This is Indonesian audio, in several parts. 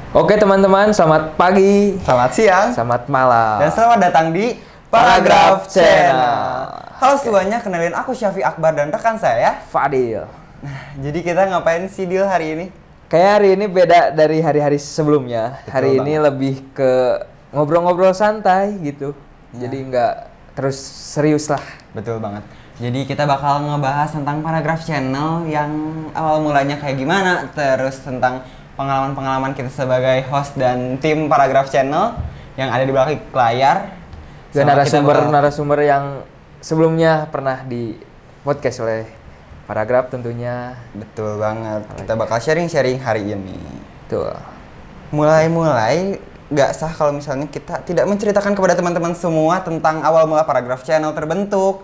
Oke teman-teman, selamat pagi, Selamat siang, selamat malam. dan selamat datang di Paragraph Channel. Halo semuanya, kenalin aku Syafiq Akbar dan rekan saya. Fadil. Jadi kita ngapain sih Dil hari ini? Kayak hari ini beda dari hari-hari sebelumnya. Betul Hari ini banget. lebih ke ngobrol-ngobrol santai gitu. Ya. Jadi nggak terus serius lah. Betul banget. Jadi kita bakal ngebahas tentang Paragraph Channel yang awal mulanya kayak gimana, terus tentang pengalaman-pengalaman kita sebagai host dan tim Paragraph Channel yang ada di belakang layar. Dan Sama kita bakal- narasumber yang sebelumnya pernah di podcast oleh Paragraph tentunya. Betul banget. Kita bakal sharing-sharing hari ini. Tuh. Mulai-mulai nggak sah kalau misalnya kita tidak menceritakan kepada teman-teman semua tentang awal mula Paragraph Channel terbentuk.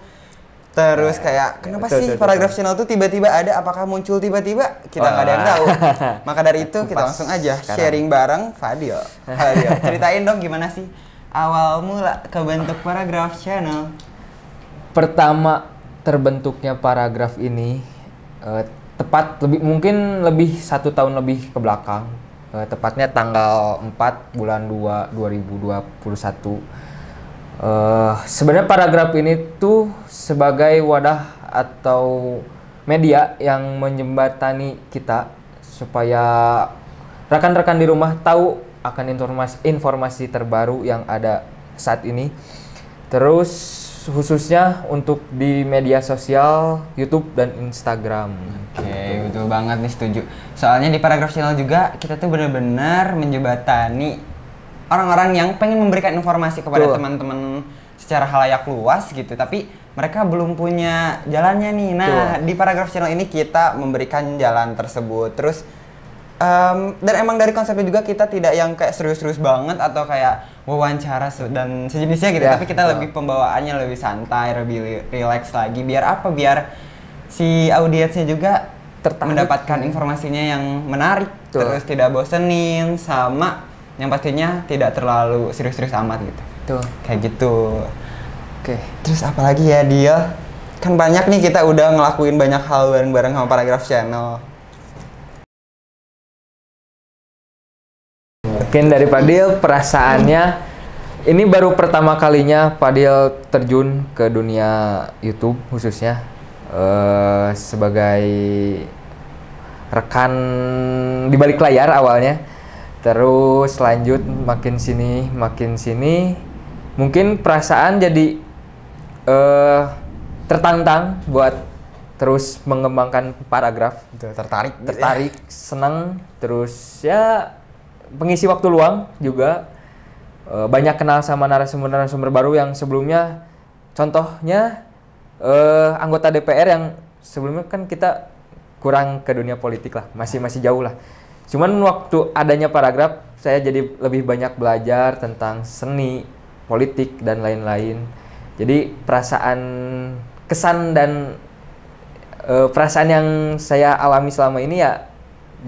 Terus kayak kenapa betul, sih betul, Paragraph Channel tuh tiba-tiba ada? Apakah muncul tiba-tiba? Kita nggak ada yang tahu. Maka dari itu kita Kupas langsung aja sekarang. sharing bareng Fadil. Fadil, ceritain dong gimana sih awal mula kebentuk Paragraph Channel? Pertama terbentuknya Paragraph ini tepat mungkin lebih 1 tahun lebih ke belakang. Tepatnya tanggal 4 bulan 2 2021. Sebenarnya Paragraph ini tuh sebagai wadah atau media yang menjembatani kita supaya rekan-rekan di rumah tahu akan informasi terbaru yang ada saat ini. Terus khususnya untuk di media sosial YouTube dan Instagram. Oke, betul banget nih, setuju. Soalnya di Paragraph Channel juga kita tuh benar-benar menjembatani orang-orang yang pengen memberikan informasi kepada Betul. teman-teman secara halayak luas gitu, tapi mereka belum punya jalannya nih. Nah, di Paragraph Channel ini kita memberikan jalan tersebut. Terus dan emang dari konsepnya juga kita tidak yang kayak serius-serius banget atau kayak wawancara dan sejenisnya gitu, Ya, tapi kita betul. lebih pembawaannya lebih santai, lebih relax lagi. Biar apa? Biar si audiensnya juga Tertarik. mendapatkan informasinya yang menarik, Betul. terus tidak bosenin, sama yang pastinya tidak terlalu serius-serius amat gitu. Tuh. Kayak gitu. Oke. Terus apalagi ya dia? Kan banyak nih, kita udah ngelakuin banyak hal bareng-bareng sama Paragraph Channel. Mungkin dari Fadil perasaannya ini baru pertama kalinya Fadil terjun ke dunia YouTube khususnya sebagai rekan di balik layar awalnya. Terus lanjut makin sini mungkin perasaan jadi tertantang buat terus mengembangkan Paragraph. Tertarik gitu ya? Tertarik, senang, terus ya pengisi waktu luang juga. Banyak kenal sama narasumber baru yang sebelumnya, contohnya anggota DPR yang sebelumnya kan kita kurang ke dunia politik lah, masih jauh lah. Cuman waktu adanya Paragraph saya jadi lebih banyak belajar tentang seni, politik dan lain-lain. Jadi perasaan, kesan dan perasaan yang saya alami selama ini ya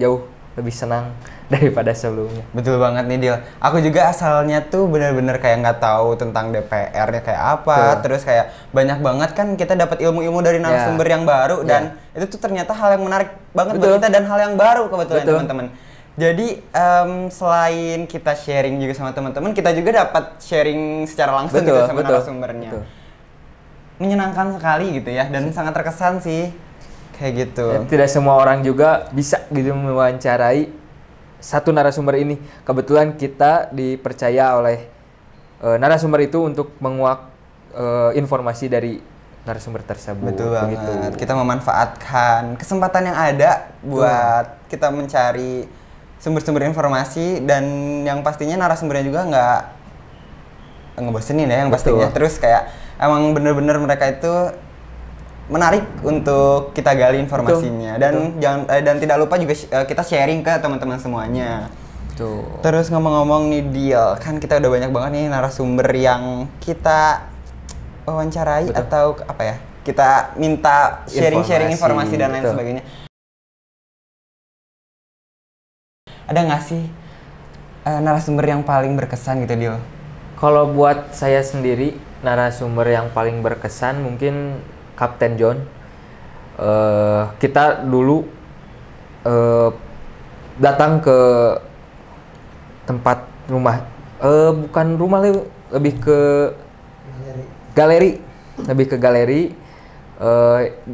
jauh lebih senang daripada sebelumnya. Betul banget nih Dil. Aku juga asalnya tuh bener-bener kayak nggak tahu tentang DPR-nya kayak apa. Betul. Terus kayak banyak banget kan kita dapat ilmu-ilmu dari narasumber yang baru, dan itu tuh ternyata hal yang menarik banget buat Betul. kita dan hal yang baru kebetulan Betul. teman-teman. Jadi selain kita sharing juga sama teman-teman, kita juga dapat sharing secara langsung gitu sama narasumbernya. Betul. Menyenangkan sekali gitu ya, dan sangat terkesan sih kayak gitu. Dan tidak semua orang juga bisa gitu mewawancarai satu narasumber ini. Kebetulan kita dipercaya oleh narasumber itu untuk menguak informasi dari narasumber tersebut. Betul banget. Begitu. Kita memanfaatkan kesempatan yang ada buat kita mencari sumber-sumber informasi, dan yang pastinya narasumbernya juga nggak ngebosenin ya yang Betul. pastinya. Terus kayak emang bener-bener mereka itu menarik untuk kita gali informasinya. Betul. Dan tidak lupa juga kita sharing ke teman-teman semuanya. Tuh. Terus ngomong-ngomong nih Dil, kan kita udah banyak banget nih narasumber yang kita wawancarai. Betul. Atau apa ya, kita minta sharing-sharing informasi dan lain Betul. sebagainya. Ada nggak sih narasumber yang paling berkesan gitu Dil? Kalau buat saya sendiri, narasumber yang paling berkesan mungkin Kapten John. Kita dulu datang ke tempat rumah, bukan rumah, lebih ke galeri, lebih ke galeri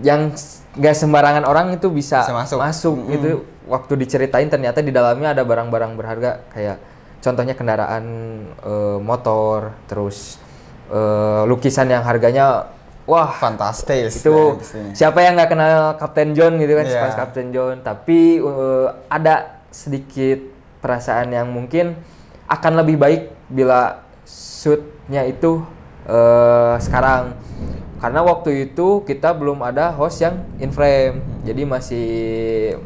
yang nggak sembarangan orang itu bisa masuk gitu. Waktu diceritain ternyata di dalamnya ada barang-barang berharga, kayak contohnya kendaraan motor, terus lukisan yang harganya wah fantastis. Itu siapa yang nggak kenal Kapten John gitu kan, yeah. Kapten John. Tapi ada sedikit perasaan yang mungkin akan lebih baik bila shootnya itu sekarang. Karena waktu itu kita belum ada host yang in frame, jadi masih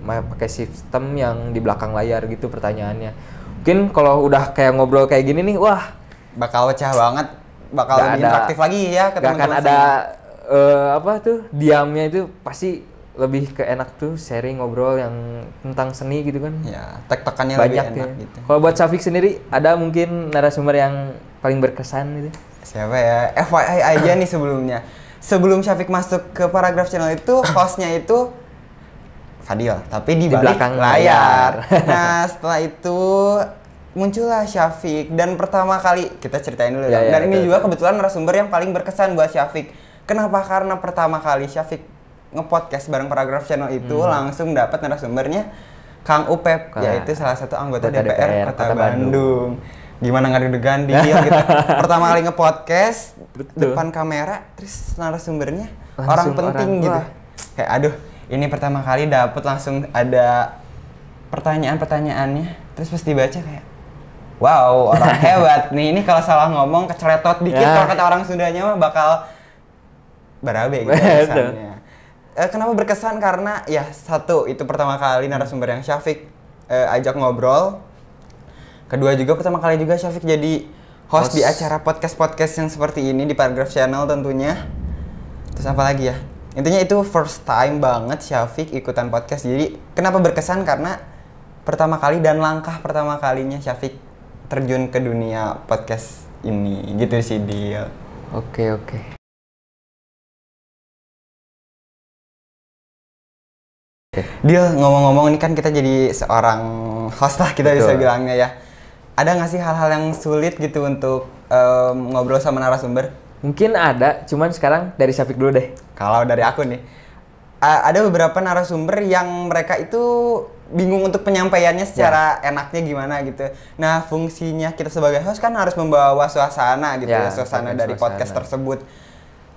pakai sistem yang di belakang layar gitu pertanyaannya. Mungkin kalau udah kayak ngobrol kayak gini nih, wah bakal pecah banget, bakal lebih interaktif lagi ya ke teman-teman. Gak akan ada diamnya itu, pasti lebih ke enak tuh sharing ngobrol yang tentang seni gitu kan. Ya, tek-tekannya lebih enak ya. gitu. Kalau buat Syafiq sendiri, ada mungkin narasumber yang paling berkesan gitu? Siapa ya? FYI aja nih sebelumnya. Sebelum Syafiq masuk ke Paragraph Channel itu, hostnya itu Fadil, tapi di belakang layar. Nah, setelah itu muncullah Syafiq, dan pertama kali kita ceritain dulu ya. Dan ini juga kebetulan narasumber yang paling berkesan buat Syafiq. Kenapa? Karena pertama kali Syafiq nge-podcast bareng Paragraph Channel itu langsung dapat narasumbernya Kang Upep, yaitu salah satu anggota DPR Kota Bandung. Gimana nggak deg-degan gitu. Pertama kali nge-podcast depan kamera, terus narasumbernya orang penting gitu. Kayak aduh, ini pertama kali dapet langsung ada pertanyaan-pertanyaannya, terus pas dibaca kayak wow, orang hebat nih. Ini kalau salah ngomong keceletot dikit, kalau kata orang Sundanya mah bakal berabe gitu kesannya. Kenapa berkesan? Karena ya satu, itu pertama kali narasumber yang Syafiq ajak ngobrol. Kedua juga pertama kali juga Syafiq jadi host di acara podcast-podcast yang seperti ini di Paragraph Channel tentunya. Terus apa lagi ya? Intinya itu first time banget Syafiq ikutan podcast. Jadi kenapa berkesan? Karena pertama kali dan langkah pertama kalinya Syafiq terjun ke dunia podcast ini. Gitu sih, Dil. Oke. Dil, ngomong-ngomong ini kan kita jadi seorang host lah, kita bisa bilangnya ya. Ada nggak sih hal-hal yang sulit gitu untuk ngobrol sama narasumber? Mungkin ada, cuman sekarang dari Syafiq dulu deh. Kalau dari aku nih, ada beberapa narasumber yang mereka itu bingung untuk penyampaiannya secara enaknya gimana gitu. Nah, fungsinya kita sebagai host kan harus membawa suasana gitu ya, suasana dari podcast tersebut.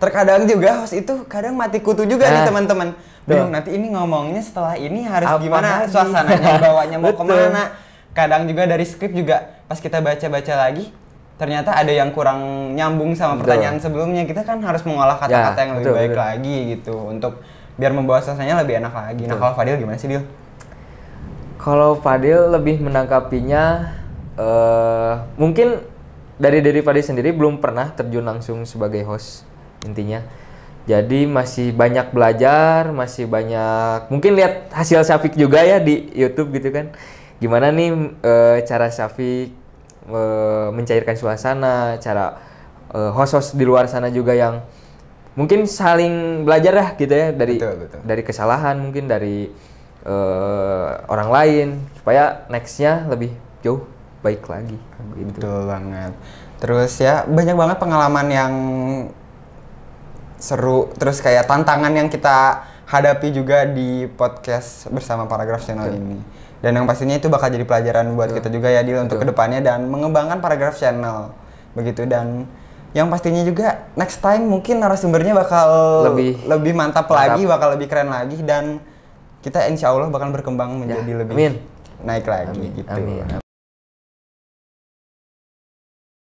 Terkadang juga host itu kadang mati kutu juga nih teman-teman. Bingung nanti ini ngomongnya setelah ini harus gimana, suasananya bawanya mau kemana. Kadang juga dari skrip juga pas kita baca-baca lagi ternyata ada yang kurang nyambung sama pertanyaan sebelumnya. Kita kan harus mengolah kata-kata yang lebih baik lagi gitu untuk biar membawa suasananya lebih enak lagi. Nah, kalau Fadil gimana sih, Dil? Kalau Fadil lebih menanggapinya mungkin dari Fadil sendiri belum pernah terjun langsung sebagai host intinya. Jadi masih banyak belajar, masih banyak mungkin lihat hasil Syafiq juga ya di YouTube gitu kan. Gimana nih cara Syafiq mencairkan suasana, cara host-host di luar sana juga yang mungkin saling belajar lah gitu ya dari kesalahan, mungkin dari orang lain supaya nextnya lebih jauh baik lagi. Gitu. Betul banget. Terus ya banyak banget pengalaman yang seru, terus kayak tantangan yang kita hadapi juga di podcast bersama Paragraph Channel ini. Dan yang pastinya itu bakal jadi pelajaran buat kita juga ya, Dil, untuk kedepannya dan mengembangkan Paragraph Channel. Begitu, dan yang pastinya juga next time mungkin narasumbernya bakal lebih mantap lagi, bakal lebih keren lagi, dan kita insya Allah bakal berkembang menjadi lebih naik lagi gitu.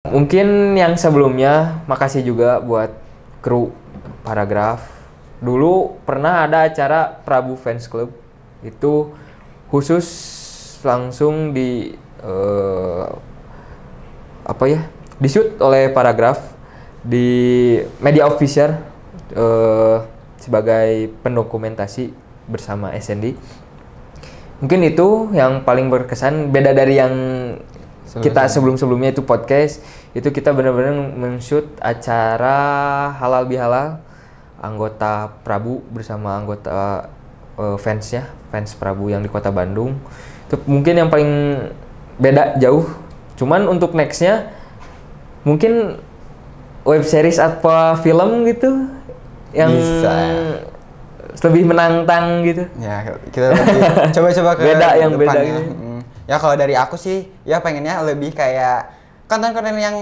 Mungkin yang sebelumnya makasih juga buat kru Paragraph. Dulu pernah ada acara Prabu Fans Club, itu khusus langsung di di shoot oleh Paragraph di media official sebagai pendokumentasi bersama SND. Mungkin itu yang paling berkesan, beda dari yang kita sebelumnya itu podcast. Itu kita benar-benar men-shoot acara halal bihalal anggota Prabu bersama anggota fans Prabu yang di Kota Bandung. Itu mungkin yang paling beda jauh Cuman untuk nextnya mungkin web series apa film gitu yang Bisa. lebih menantang gitu. Ya, kita lebih coba-coba ke Beda, yang beda depannya. gitu. Ya kalau dari aku sih, ya pengennya lebih kayak konten-konten yang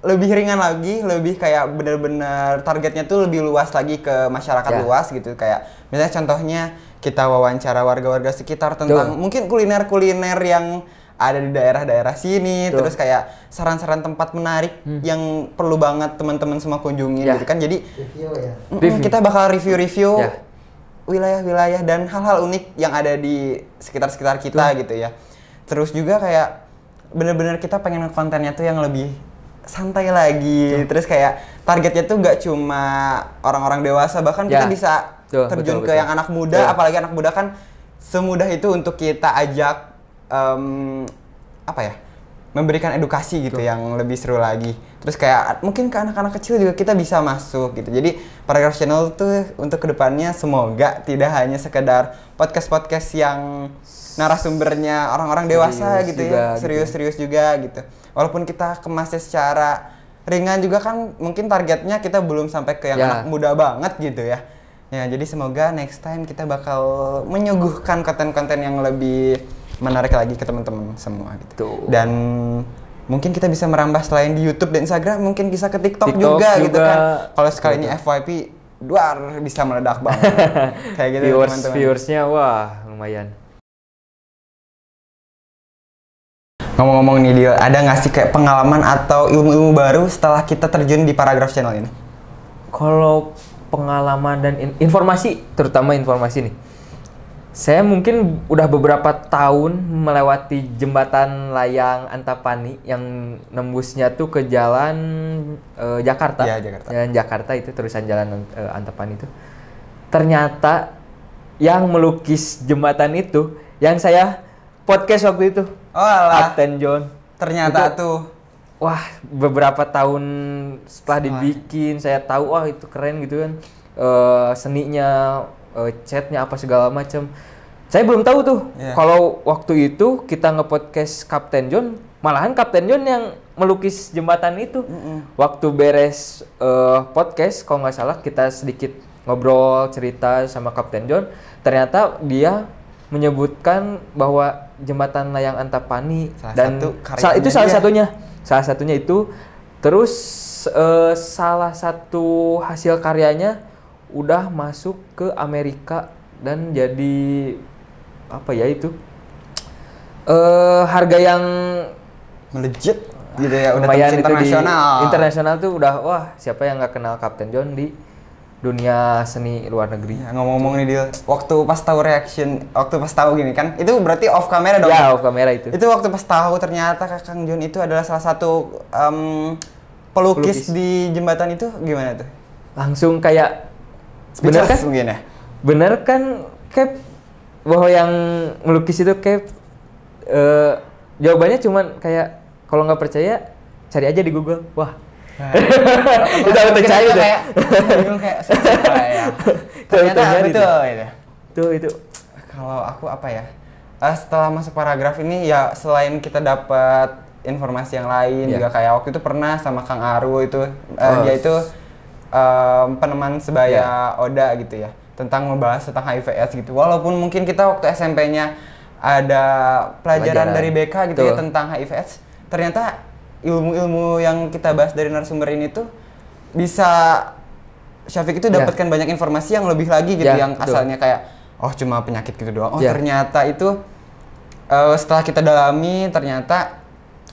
lebih ringan lagi, lebih kayak bener-bener targetnya tuh lebih luas lagi ke masyarakat Ya. luas gitu. Kayak misalnya contohnya kita wawancara warga-warga sekitar tentang mungkin kuliner-kuliner yang ada di daerah-daerah sini, terus kayak saran-saran tempat menarik yang perlu banget teman-teman semua kunjungin Ya. gitu kan. Jadi Review ya. kita bakal review-review Ya. wilayah-wilayah dan hal-hal unik yang ada di sekitar-sekitar kita gitu ya. Terus juga kayak bener-bener kita pengen kontennya tuh yang lebih santai lagi. Terus kayak targetnya tuh nggak cuma orang-orang dewasa, bahkan kita Ya. bisa terjun ke yang anak muda. Apalagi anak muda kan semudah itu untuk kita ajak apa ya, memberikan edukasi gitu yang lebih seru lagi. Terus kayak mungkin ke anak-anak kecil juga kita bisa masuk gitu. Jadi Paragraph Channel tuh untuk kedepannya semoga tidak hanya sekedar podcast-podcast yang narasumbernya orang-orang dewasa Serius gitu juga, ya, serius-serius juga gitu. Walaupun kita kemasnya secara ringan juga kan, mungkin targetnya kita belum sampai ke yang anak muda banget gitu ya. Ya, jadi semoga next time kita bakal menyuguhkan konten-konten yang lebih menarik lagi ke teman-teman semua gitu. Dan mungkin kita bisa merambah selain di YouTube dan Instagram, mungkin bisa ke TikTok juga gitu kan. Kalau sekali ini FYP, duar bisa meledak banget. Kayak gitu teman-teman. Viewersnya wah lumayan. Ngomong-ngomong nih Dio, ada nggak sih kayak pengalaman atau ilmu-ilmu baru setelah kita terjun di Paragraph Channel ini? Kalau pengalaman dan informasi, terutama informasi nih. Saya mungkin udah beberapa tahun melewati jembatan layang Antapani yang nembusnya tuh ke jalan Jakarta. Iya, Jakarta. Jalan Jakarta itu terusan jalan Antapani itu. Ternyata yang melukis jembatan itu yang saya podcast waktu itu. Oh alah. Kapten John. Ternyata Itu, tuh. Wah, beberapa tahun setelah dibikin saya tahu wah itu keren gitu kan. Seninya, chatnya apa segala macam. Saya belum tahu tuh. Kalau waktu itu kita nge-podcast Kapten John, malahan Kapten John yang melukis jembatan itu. Waktu beres podcast, kalau nggak salah kita sedikit ngobrol cerita sama Kapten John, ternyata dia menyebutkan bahwa jembatan layang Antapani salah satunya itu. Terus salah satu hasil karyanya udah masuk ke Amerika dan jadi apa ya itu harga yang melejit gitu ya, udah lumayan tembus internasional. Internasional tuh udah wah siapa yang nggak kenal Kapten John di dunia seni luar negeri. Ya, ngomong-ngomong nih Dil, waktu pas tahu gini kan, itu berarti off kamera dong? Ya, off kamera itu. Itu waktu pas tahu ternyata Kakang John itu adalah salah satu pelukis di jembatan itu, gimana tuh? Langsung kayak bener kan? Mungkin ya? Bener kan, Cap? Bahwa yang melukis itu Cap? Jawabannya cuman kayak kalau nggak percaya cari aja di Google. Wah. Itu aku percaya tuh. Kayak ya. Ternyata betul itu. Itu. Kalau aku apa ya? Setelah masuk paragraf ini ya selain kita dapat informasi yang lain juga kayak waktu itu pernah sama Kang Aru itu dia itu peneman sebaya Oda gitu ya, tentang membahas tentang HIV/AIDS gitu. Walaupun mungkin kita waktu SMP-nya ada pelajaran dari BK gitu ya tentang HIV/AIDS, ternyata ilmu-ilmu yang kita bahas dari narasumber ini tuh bisa Syafiq itu dapatkan banyak informasi yang lebih lagi gitu, yang asalnya kayak oh cuma penyakit gitu doang. Oh ternyata itu setelah kita dalami ternyata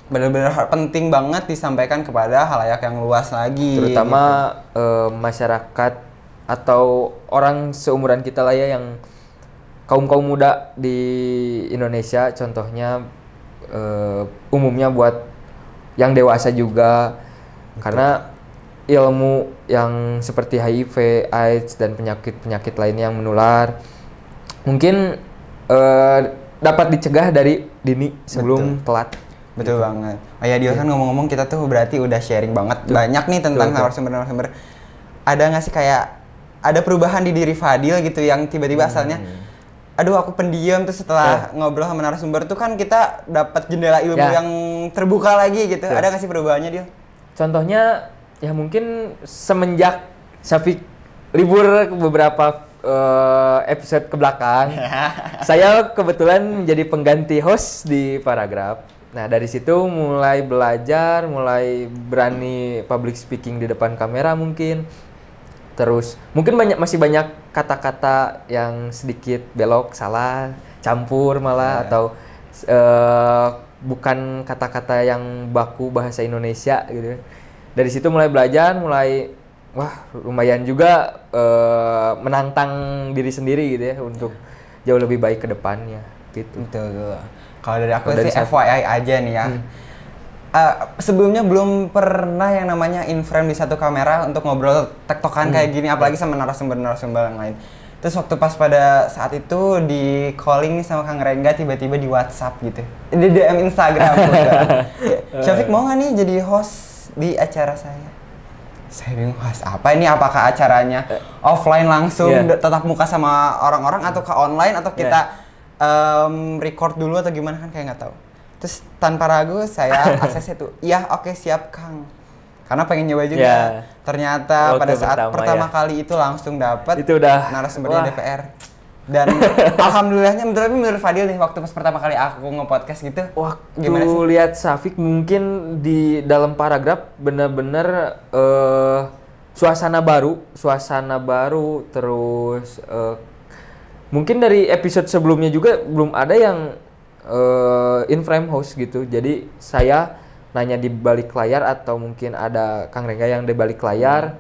benar-benar penting banget disampaikan kepada halayak yang luas lagi. Terutama gitu. Masyarakat atau orang seumuran kita lah ya, yang kaum muda di Indonesia contohnya, umumnya buat yang dewasa juga. Betul. Karena ilmu yang seperti HIV, AIDS dan penyakit lainnya yang menular mungkin dapat dicegah dari dini sebelum telat. Betul gitu. Banget. Oh ya Dio, kan ngomong-ngomong kita tuh berarti udah sharing banget banyak nih tentang narasumber-narasumber. Ada nggak sih kayak ada perubahan di diri Fadil gitu yang tiba-tiba asalnya aduh aku pendiam, terus setelah ngobrol sama narasumber tuh kan kita dapat jendela ilmu yang terbuka lagi gitu. Ada nggak sih perubahannya dia? Contohnya ya mungkin semenjak Syafiq libur beberapa episode ke belakang, saya kebetulan menjadi pengganti host di Paragraph. Nah dari situ mulai belajar, mulai berani public speaking di depan kamera mungkin. Terus mungkin masih banyak kata-kata yang sedikit belok, salah, campur malah atau bukan kata-kata yang baku bahasa Indonesia gitu. Dari situ mulai belajar, wah lumayan juga menantang diri sendiri gitu ya untuk jauh lebih baik ke depannya gitu. Betul. Kalau dari aku sih FYI aja nih ya. Sebelumnya belum pernah yang namanya in frame di satu kamera untuk ngobrol tektokan kayak gini, apalagi sama narasumber-narasumber yang lain. Terus waktu pas pada saat itu di calling nih sama Kang Rengga tiba-tiba di WhatsApp gitu, di DM Instagram Syafiq mau nggak nih jadi host di acara saya? Saya bingung, host apa ini? Apakah acaranya offline langsung tetap muka sama orang-orang atau ke online atau kita record dulu atau gimana, kan kayak nggak tahu. Terus tanpa ragu saya aksesnya tuh, iya oke siap Kang. Karena pengen nyoba juga. Ternyata pada saat pertama kali itu langsung dapat narasumbernya DPR. Dan alhamdulillahnya menurut Fadil nih waktu pas pertama kali aku nge-podcast gitu. Waktu lihat Syafiq mungkin di dalam Paragraph benar-benar suasana baru terus mungkin dari episode sebelumnya juga belum ada yang in frame host gitu. Jadi saya nanya di balik layar atau mungkin ada Kang Rengga yang di balik layar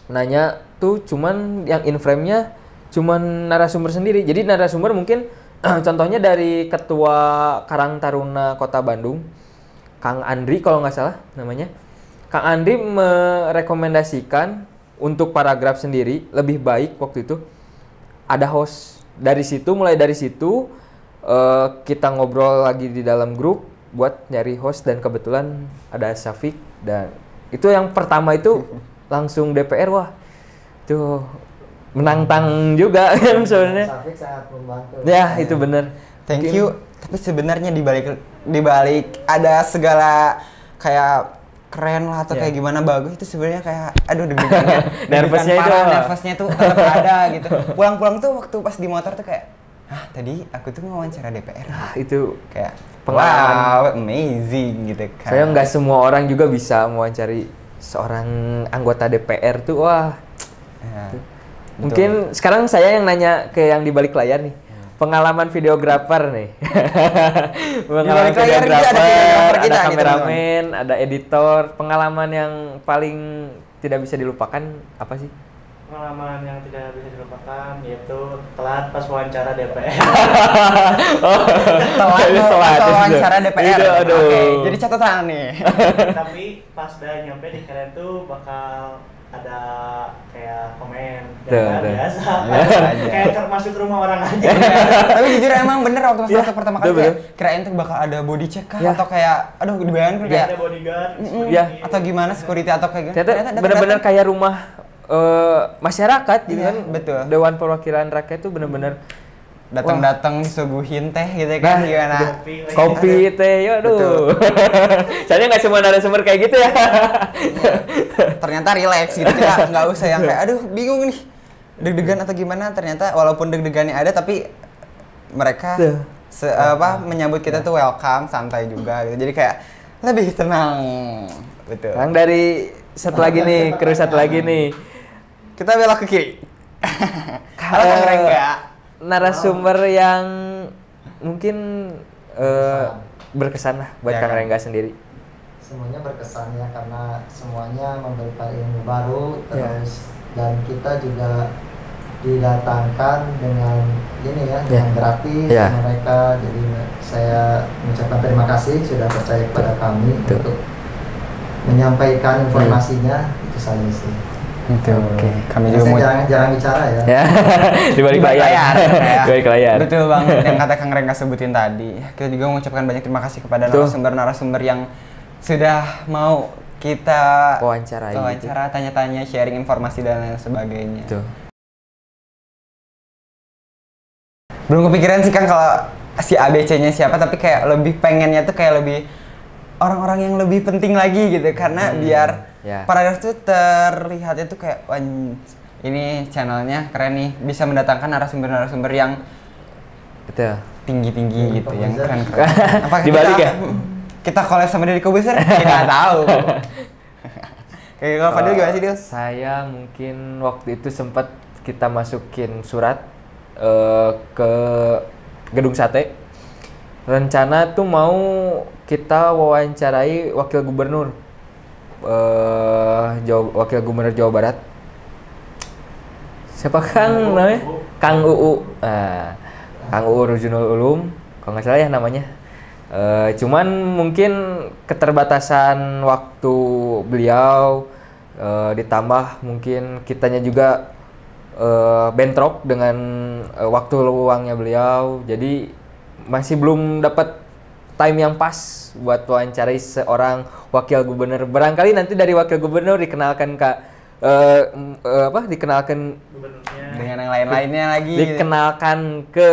nanya tuh cuman yang in frame-nya cuman narasumber sendiri. Jadi narasumber mungkin contohnya dari Ketua Karang Taruna Kota Bandung, Kang Andri kalau nggak salah namanya. Kang Andri merekomendasikan untuk Paragraph sendiri lebih baik waktu itu ada host. Mulai dari situ kita ngobrol lagi di dalam grup buat nyari host dan kebetulan ada Syafiq dan itu yang pertama itu langsung DPR. Wah itu menantang juga kan sebenarnya. Syafiq sangat membantu. Ya itu bener. Thank you. Tapi sebenarnya di balik ada segala kayak keren lah atau kayak gimana bagus itu sebenarnya kayak aduh deg-degan nervousnya itu tetap ada gitu. Pulang-pulang tuh waktu pas di motor tuh kayak tadi aku tuh wawancara DPR. Itu kayak pengalaman. Wow, amazing gitu kan. Saya nggak semua orang juga bisa mewawancari seorang anggota DPR tuh. Wah. Mungkin sekarang saya yang nanya ke yang di balik layar nih. Pengalaman videografer nih. Pengalaman videografer, ada kameramen, ada editor. Pengalaman yang paling tidak bisa dilupakan apa sih? Pengalaman yang tidak bisa dilupakan yaitu telat pas wawancara DPR. telat wawancara DPR. Oke, jadi catatan nih. Tapi pas udah nyampe di keren tuh bakal ada kayak komen biasa. Kayak masuk rumah orang aja. Tapi jujur emang bener waktu pas pertama kali kayak kirain tuh bakal ada body check kah atau kayak aduh dibayangin kayak ada bodyguard atau gimana security atau kayak gitu. Ternyata bener-bener kayak rumah masyarakat gitu kan. Betul. Dewan Perwakilan Rakyat tuh bener-bener datang disuguhin teh gitu kan, gimana? Kopi, teh, aduh. Soalnya nggak semua narasumber kayak gitu ya. Ternyata relax gitu, kita nggak usah yang kayak aduh bingung nih deg-degan atau gimana. Ternyata walaupun deg-degannya ada tapi mereka menyambut kita tuh welcome, santai juga gitu. Jadi kayak lebih tenang. Betul. Yang dari satu lagi nih, kru satu lagi nih. Kita belok ke kiri. Kalau Kang Rengga narasumber yang mungkin berkesan lah buat Kang Rengga sendiri. Semuanya berkesan ya karena semuanya memberikan ilmu baru terus dan kita juga didatangkan dengan ini ya dengan gratis mereka, jadi saya mengucapkan terima kasih sudah percaya kepada kami untuk menyampaikan informasinya. Itu saja sih. Oke. Kami juga jarang bicara ya. Di balik layar. Di balik layar. Betul Bang, yang kata Kang Rengga sebutin tadi. Kita juga mengucapkan banyak terima kasih kepada narasumber-narasumber yang sudah mau kita wawancara, tanya-tanya, sharing informasi dan lain sebagainya. Belum kepikiran sih Kang kalau si ABC-nya siapa, tapi kayak lebih pengennya tuh kayak lebih orang-orang yang lebih penting lagi gitu, karena biar Paragraf tuh terlihatnya tuh kayak wah, ini channelnya keren nih, bisa mendatangkan narasumber-narasumber yang tinggi-tinggi gitu, yang keren-keren. Apa dibalik ya? Kita collab sama Deddy Kobuser? Kita nggak tahu. Kayak kalau Fadil gimana sih, Dil? Saya mungkin waktu itu sempat kita masukin surat ke Gedung Sate. Rencana tuh mau kita wawancarai wakil gubernur Jawa Barat. Siapa Kang namanya? Kang UU. Kang UU Ruzanul Ulum, kalau nggak salah ya namanya. Cuman mungkin keterbatasan waktu beliau, ditambah mungkin kitanya juga bentrok dengan waktu luangnya beliau, jadi masih belum dapat time yang pas buat wawancarai seorang wakil gubernur. Barangkali nanti dari wakil gubernur dikenalkan dikenalkan Gubernurnya dengan yang lain-lainnya lagi. Dikenalkan ke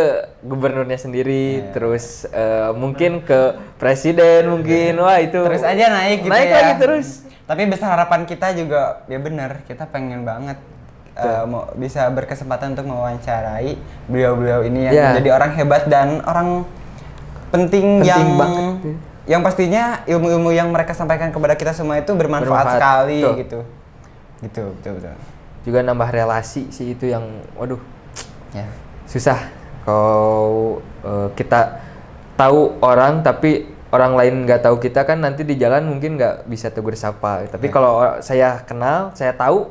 gubernurnya sendiri, terus mungkin ke presiden mungkin. Wah, itu terus aja naik gitu ya. Lagi terus. Tapi besar harapan kita juga ya benar, kita pengen banget mau bisa berkesempatan untuk mewawancarai beliau-beliau ini yang menjadi orang hebat dan orang penting yang banget. Yang pastinya ilmu-ilmu yang mereka sampaikan kepada kita semua itu bermanfaat sekali gitu. Betul. Juga nambah relasi sih, itu yang waduh susah kalau kita tahu orang tapi orang lain nggak tahu kita, kan nanti di jalan mungkin nggak bisa tegur sapa. Tapi kalau saya kenal, saya tahu,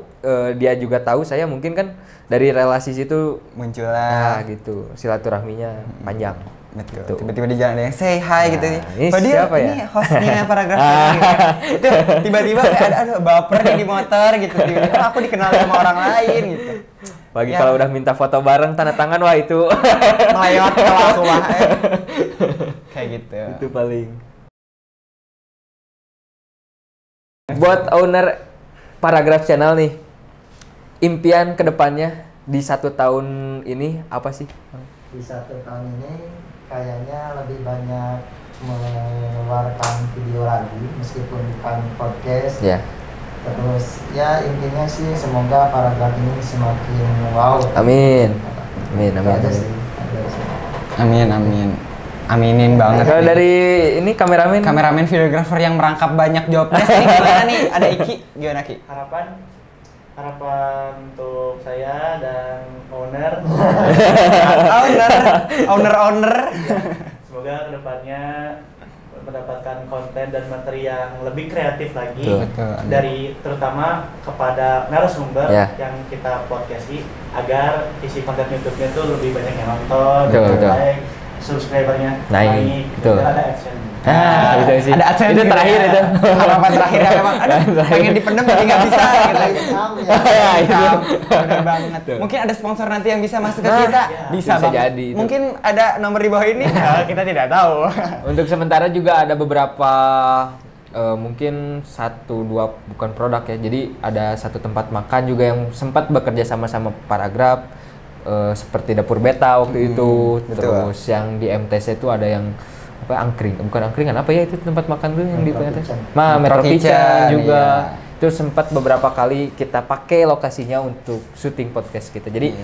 dia juga tahu saya, mungkin kan dari relasi situ muncullah gitu silaturahminya panjang. Betul. Tiba-tiba di jalan ada yang say hi gitu. Ini siapa ya? Ini hostnya Paragraf gitu. Itu tiba-tiba kayak ada baper nih di motor gitu. Tiba-tiba aku dikenal sama orang lain gitu. Bagi kalau udah minta foto bareng tanda tangan, wah itu melewat kalau aku mah. Kayak gitu. Itu paling. Buat owner Paragraf Channel nih, impian kedepannya di 1 tahun ini apa sih? Di 1 tahun ini kayaknya lebih banyak mengeluarkan video lagi meskipun bukan podcast. Terus ya intinya sih semoga Paragraf ini semakin wow. Amin. Aminin banget. Kalau dari ini kameramen videografer yang merangkap banyak job desk nih, gimana nih? Ada Iki, gimana Ki? Harapan untuk saya dan owner semoga kedepannya mendapatkan konten dan materi yang lebih kreatif lagi. Betul. Dari terutama kepada narasumber yang kita podcasti, agar isi konten YouTube-nya itu lebih banyak yang nonton, like, subscribernya naik, betul. Dan ada action. Itu sih. Ada AdSense itu terakhir ya. itu. Harapan terakhir memang pengen dipendem tapi nggak bisa gitu. Benar banget. Mungkin ada sponsor nanti yang bisa masuk ke kita. Bisa jadi. Mungkin ada nomor di bawah ini. Kita tidak tahu. Untuk sementara juga ada beberapa mungkin 1-2 bukan produk ya. Jadi ada satu tempat makan juga yang sempat bekerja sama Paragraf, seperti Dapur Beta waktu itu. Terus yang di MTC itu ada yang angkringan apa ya itu tempat makan tuh yang di MTC. Metro Kitchen juga. Itu sempat beberapa kali kita pakai lokasinya untuk syuting podcast kita. Jadi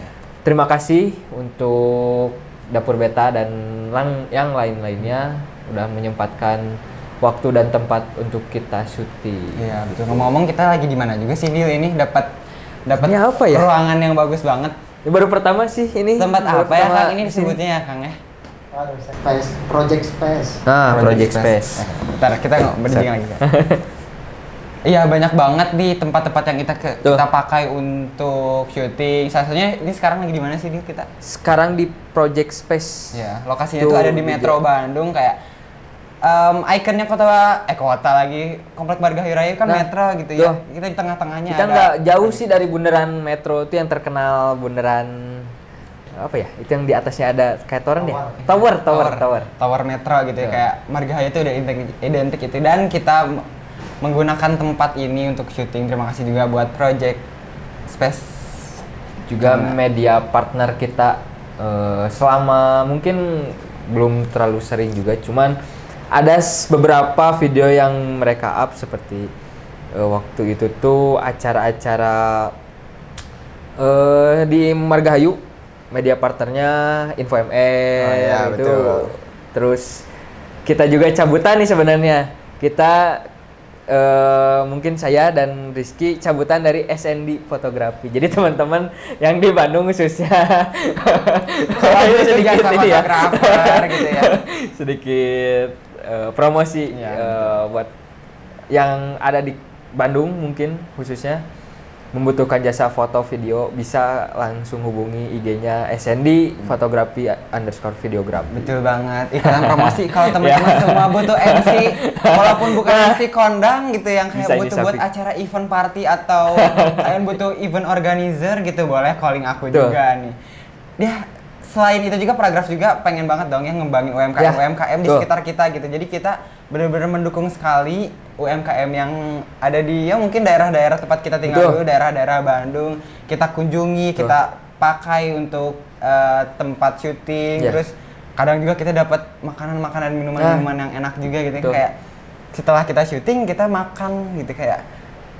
terima kasih untuk Dapur Beta dan yang lain-lainnya udah menyempatkan waktu dan tempat untuk kita syuting. Iya, betul. Ngomong-ngomong kita lagi di mana juga sih Dil ini dapat ya, apa ya? Ruangan yang bagus banget. Ini baru pertama sih ini. Tempat apa ya Kang ini disebutnya ya Kang ya? Project Space. Project Space. Bentar, kita berdiri lagi. Iya, banyak banget di tempat-tempat yang kita pakai untuk syuting. Salah satunya ini sekarang lagi di mana sih kita? Sekarang di Project Space. Ya, lokasinya itu ada di Metro Bandung, kayak ikonnya kota lagi Komplek Margahayu Raya kan Metro gitu ya. Kita di tengah-tengahnya. Kita nggak jauh sih dari bundaran Metro itu yang terkenal bundaran apa ya? Itu yang di atasnya ada kayak toren ya? Tower Metro gitu ya. Kayak Margahayu itu udah identik itu, dan kita menggunakan tempat ini untuk syuting. Terima kasih juga buat Project Space juga media partner kita selama mungkin belum terlalu sering juga, cuman ada beberapa video yang mereka up seperti waktu itu tuh acara-acara di Margahayu, media partnernya Info MR itu. Betul. Terus kita juga cabutan nih sebenarnya. Kita mungkin saya dan Rizky cabutan dari SND Fotografi. Jadi teman-teman yang di Bandung khususnya kalau itu sedikit ini ya, gitu ya. Sedikit promosi buat yang ada di Bandung mungkin khususnya membutuhkan jasa foto video bisa langsung hubungi IG-nya SND Fotografi _videografi. Betul banget. Iklan promosi kalau teman-teman semua butuh MC, walaupun bukan MC kondang gitu yang kayak butuh buat acara event party atau kalian butuh event organizer gitu, boleh calling aku juga nih. Dia selain itu juga Paragraf juga pengen banget dong yang ngembangin UMKM di sekitar kita gitu. Jadi kita benar-benar mendukung sekali UMKM yang ada di mungkin daerah-daerah tempat kita tinggal dulu, daerah-daerah Bandung. Kita kunjungi, kita pakai untuk tempat syuting. Terus kadang juga kita dapat makanan-makanan, minuman-minuman yang enak juga gitu. Kayak setelah kita syuting kita makan gitu, kayak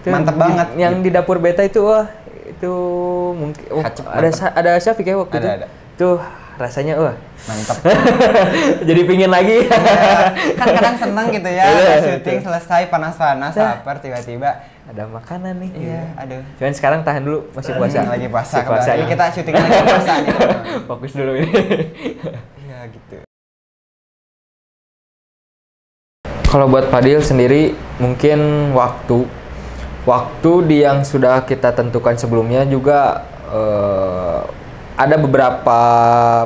mantep banget. Yang di dapur beta itu itu mungkin ada Syafiq ya waktu itu. Ada. Tuh rasanya mantap. Jadi pingin lagi. Kan kadang senang gitu ya, syuting selesai panas-panas, lapar tiba-tiba ada makanan nih. Iya, aduh. Cuman sekarang tahan dulu, masih puasa. Lagi puasa. Ini kita syuting lagi puasa nih. Fokus dulu ini. Iya gitu. Kalau buat Fadil sendiri mungkin waktu di yang sudah kita tentukan sebelumnya juga ada beberapa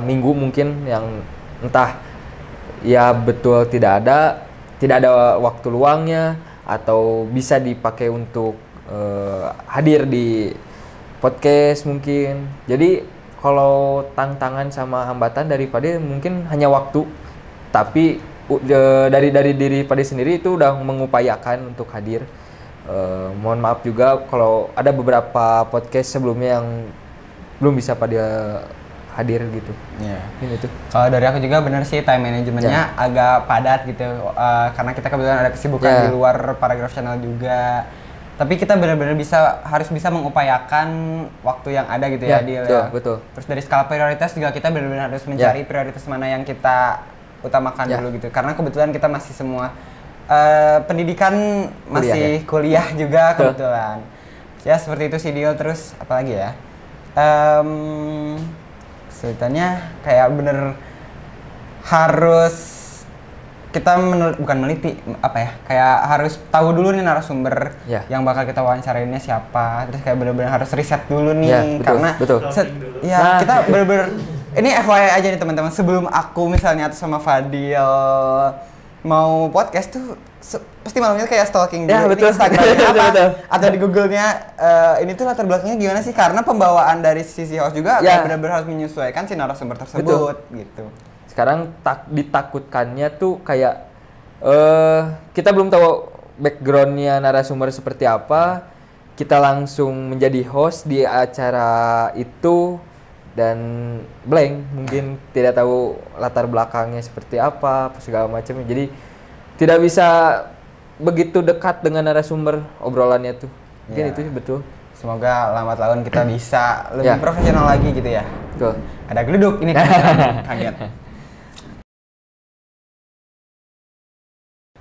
minggu mungkin yang entah ya betul tidak ada waktu luangnya atau bisa dipakai untuk hadir di podcast mungkin. Jadi kalau tantangan sama hambatan dari Fadil mungkin hanya waktu, tapi dari diri Fadil sendiri itu udah mengupayakan untuk hadir. Mohon maaf juga kalau ada beberapa podcast sebelumnya yang belum bisa pada hadir gitu. Iya. Ini tuh. Kalau dari aku juga benar sih time manajemennya agak padat gitu. Karena kita kebetulan ada kesibukan di luar Paragraf Channel juga. Tapi kita benar-benar harus bisa mengupayakan waktu yang ada gitu ya, Dil. Betul. Terus dari skala prioritas juga kita benar-benar harus mencari prioritas mana yang kita utamakan dulu gitu. Karena kebetulan kita masih semua pendidikan masih kuliah juga kebetulan. Ya seperti itu sih, Dil. Terus apalagi ya? Kesulitannya kayak bener harus kita kayak harus tahu dulu nih narasumber yang bakal kita wawancarainnya siapa, terus kayak bener-bener harus riset dulu nih, karena kita bener-bener ini FYI aja nih teman-teman, sebelum aku misalnya atau sama Fadil mau podcast tuh pasti malamnya kayak stalking dulu di Instagramnya apa atau di Google-nya ini tuh latar belakangnya gimana sih, karena pembawaan dari sisi host juga kayak benar-benar harus menyesuaikan si narasumber tersebut gitu. Sekarang ditakutkannya tuh kayak kita belum tahu background-nya narasumber seperti apa, kita langsung menjadi host di acara itu dan blank, mungkin tidak tahu latar belakangnya seperti apa segala macam, jadi tidak bisa begitu dekat dengan narasumber obrolannya tuh. Mungkin itu betul. Semoga lambat laun kita bisa lebih profesional lagi gitu ya. Betul. Ada geluduk ini kaget.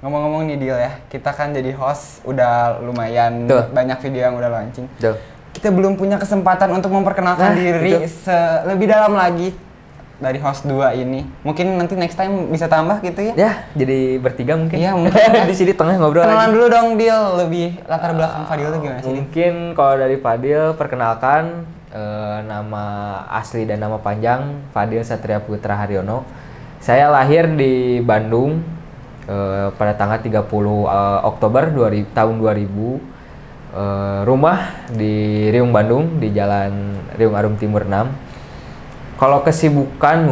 Ngomong-ngomong nih Dil ya, kita kan jadi host udah lumayan banyak video yang udah launching. Kita belum punya kesempatan untuk memperkenalkan diri lebih dalam lagi dari host 2 ini. Mungkin nanti next time bisa tambah gitu ya? Ya, jadi bertiga mungkin. Iya, mungkin. Di sini tengah ngobrol kenalan lagi. dulu dong, Dil. Lebih latar belakang Fadil tuh gimana sih? Mungkin kalau dari Fadil, perkenalkan nama asli dan nama panjang Fadil Satria Putra Haryono. Saya lahir di Bandung pada tanggal 30 Oktober tahun 2000. Rumah di Riung Bandung, di Jalan Riung Arum Timur 6. Kalau kesibukan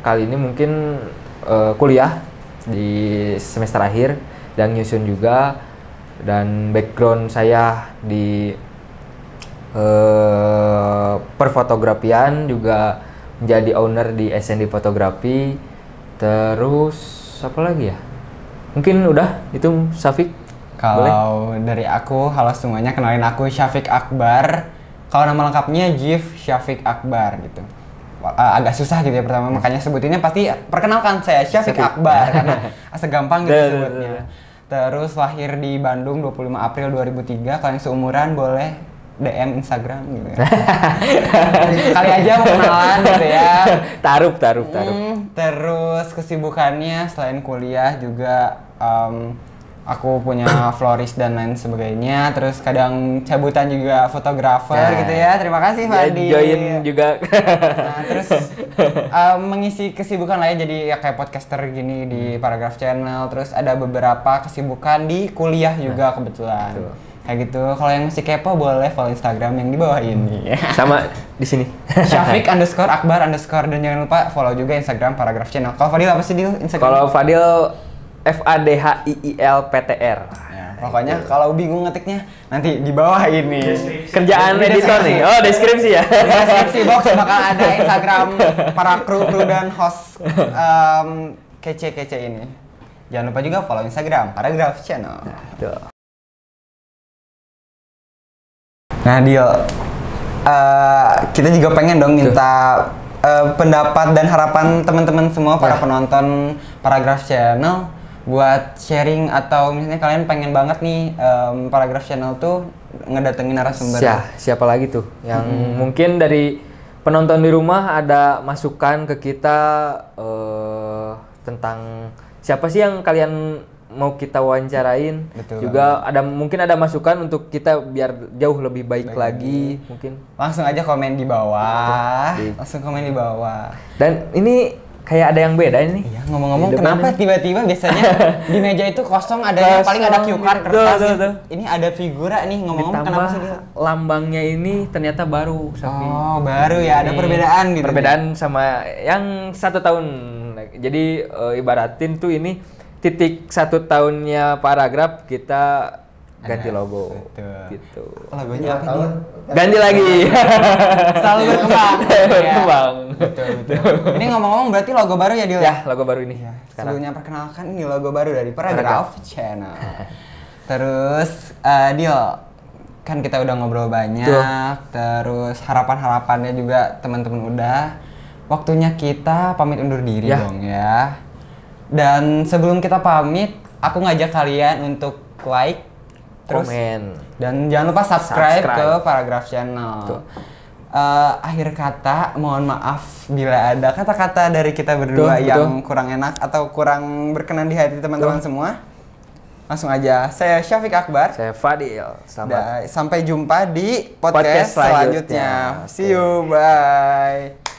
kali ini mungkin kuliah di semester akhir dan nyusun juga, dan background saya di perfotografian, juga menjadi owner di SND Fotografi. Terus apa lagi ya? Mungkin udah itu Syafiq. Kalau dari aku, halo semuanya, kenalin aku Syafiq Akbar. Kalau nama lengkapnya Jif Syafiq Akbar gitu. Agak susah gitu ya pertama, makanya sebutinnya pasti perkenalkan saya Syafiq Akbar karena asa gampang gitu sebutnya. Terus lahir di Bandung 25 April 2003. Kalau yang seumuran boleh DM Instagram gitu ya. Kali aja mau kenalan gitu ya. Taruh. Terus kesibukannya selain kuliah juga aku punya florist dan lain sebagainya. Terus kadang cabutan juga fotografer gitu ya. Terima kasih Fadil. Join juga. Nah, terus mengisi kesibukan lain jadi ya kayak podcaster gini di Paragraph Channel. Terus ada beberapa kesibukan di kuliah juga kebetulan. Kayak gitu. Kalau yang masih kepo boleh follow Instagram yang di bawah ini. Sama di sini. Syafiq_Akbar_ dan jangan lupa follow juga Instagram Paragraph Channel. Kalau Fadil apa sih Dil Instagram? Kalau Fadil FADHIILPTR. Ya, pokoknya kalau bingung ngetiknya nanti di bawah ini. Kerjaan editor nih. Oh, deskripsi ya. Di deskripsi box bakal ada Instagram para kru dan host kece-kece ini. Jangan lupa juga follow Instagram Paragraph Channel. Nah, Dil, kita juga pengen dong minta pendapat dan harapan teman-teman semua para penonton Paragraph Channel buat sharing, atau misalnya kalian pengen banget nih Paragraph Channel tuh ngedatengin narasumber. Siapa lagi tuh yang mungkin dari penonton di rumah ada masukan ke kita tentang siapa sih yang kalian mau kita wawancarain. Betul juga banget. Mungkin ada masukan untuk kita biar jauh lebih baik lagi. Mungkin langsung aja komen di bawah. Dan ini kayak ada yang beda ini. Iya, ngomong-ngomong kenapa tiba-tiba biasanya di meja itu kosong, ada paling ada cue card kertas. Ini ada figura nih, ngomong-ngomong kenapa sih dia? Lambangnya ini ternyata baru, Safi. Oh, baru ya, ada perbedaan gitu. Perbedaan sama yang 1 tahun. Jadi ibaratin tuh ini titik 1 tahunnya Paragraph kita ganti logo. Betul. Gitu. Logonya apa dia? Ganti lagi. Selalu berkembang. Berkembang. Betul. Ini ngomong-ngomong berarti logo baru ya, Dil? Ya, logo baru ini. Sebelumnya perkenalkan, ini logo baru dari Paragraph Channel. Terus Dil, kan kita udah ngobrol banyak. Terus harapan-harapannya juga teman-teman udah. Waktunya kita pamit undur diri dong ya. Dan sebelum kita pamit, aku ngajak kalian untuk like, terus komen, dan jangan lupa subscribe ke Paragraph Channel. Akhir kata, mohon maaf bila ada kata-kata dari kita berdua yang kurang enak atau kurang berkenan di hati teman-teman semua. Langsung aja, saya Syafiq Akbar. Saya Fadil. Sampai jumpa di podcast selanjutnya. See you, bye.